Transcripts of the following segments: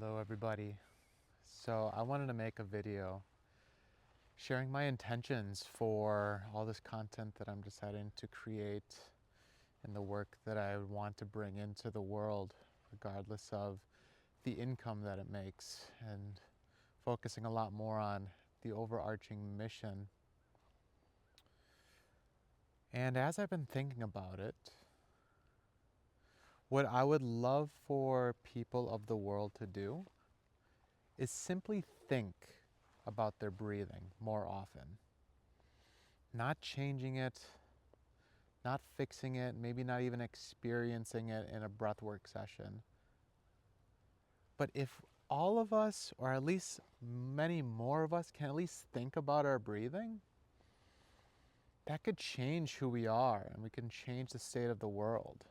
Hello everybody. So I wanted to make a video sharing my intentions for all this content that I'm deciding to create and the work that I want to bring into the world, regardless of the income that it makes, and focusing a lot more on the overarching mission. And as I've been thinking about it, what I would love for people of the world to do is simply think about their breathing more often. Not changing it, not fixing it, maybe not even experiencing it in a breathwork session. But if all of us, or at least many more of us, can at least think about our breathing, that could change who we are and we can change the state of the world.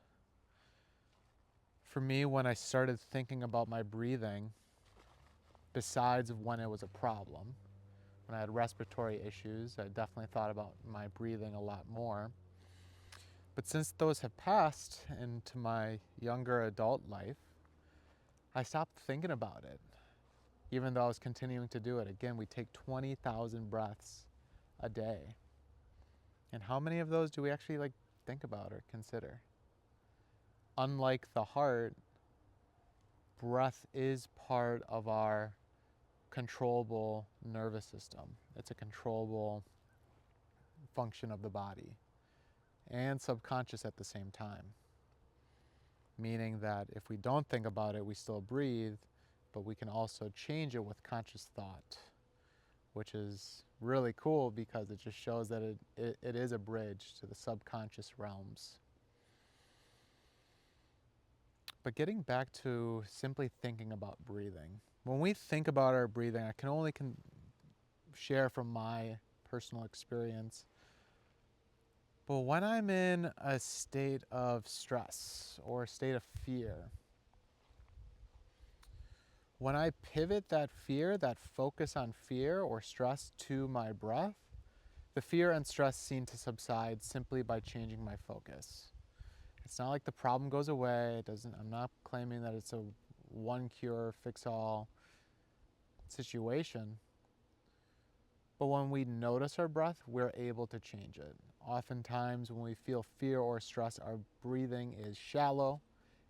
For me, when I started thinking about my breathing, besides when it was a problem, when I had respiratory issues, I definitely thought about my breathing a lot more. But since those have passed into my younger adult life, I stopped thinking about it, even though I was continuing to do it. Again, we take 20,000 breaths a day. And how many of those do we actually think about or consider? Unlike the heart, breath is part of our controllable nervous system. It's a controllable function of the body and subconscious at the same time. Meaning that if we don't think about it, we still breathe, but we can also change it with conscious thought, which is really cool because it just shows that it is a bridge to the subconscious realms. But getting back to simply thinking about breathing. When we think about our breathing, I can only share from my personal experience. But when I'm in a state of stress or a state of fear, when I pivot that fear, that focus on fear or stress to my breath, the fear and stress seem to subside simply by changing my focus. It's not like the problem goes away. I'm not claiming that it's a one cure fix all situation. But when we notice our breath, we're able to change it. Oftentimes when we feel fear or stress, our breathing is shallow,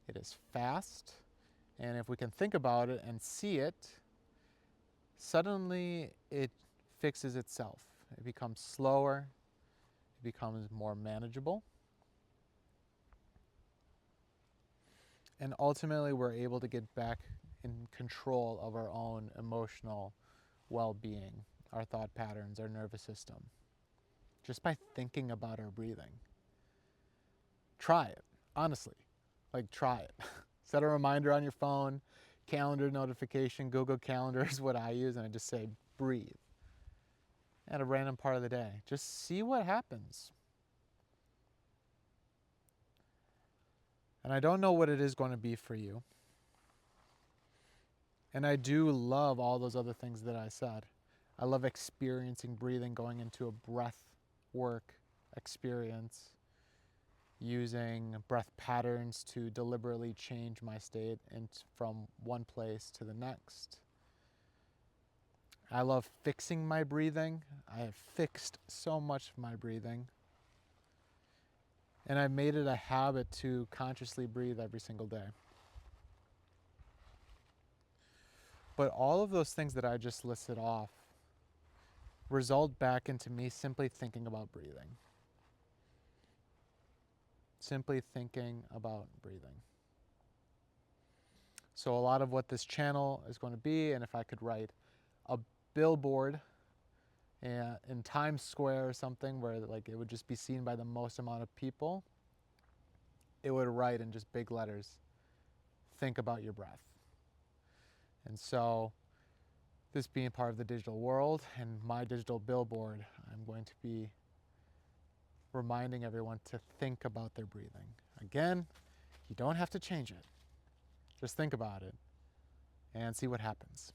it is fast, and if we can think about it and see it, suddenly it fixes itself. It becomes slower, it becomes more manageable, and ultimately we're able to get back in control of our own emotional well-being, our thought patterns, our nervous system, just by thinking about our breathing. Try it, honestly, try it. Set a reminder on your phone, calendar notification, Google Calendar is what I use, and I just say breathe at a random part of the day. Just see what happens. And I don't know what it is going to be for you. And I do love all those other things that I said. I love experiencing breathing, going into a breath work experience, using breath patterns to deliberately change my state from one place to the next. I love fixing my breathing. I have fixed so much of my breathing. And I've made it a habit to consciously breathe every single day. But all of those things that I just listed off result back into me simply thinking about breathing. Simply thinking about breathing. So a lot of what this channel is going to be, and if I could write a billboard in Times Square or something where it would just be seen by the most amount of people, it would write in just big letters, think about your breath. And so this being part of the digital world and my digital billboard, I'm going to be reminding everyone to think about their breathing. Again, you don't have to change it. Just think about it and see what happens.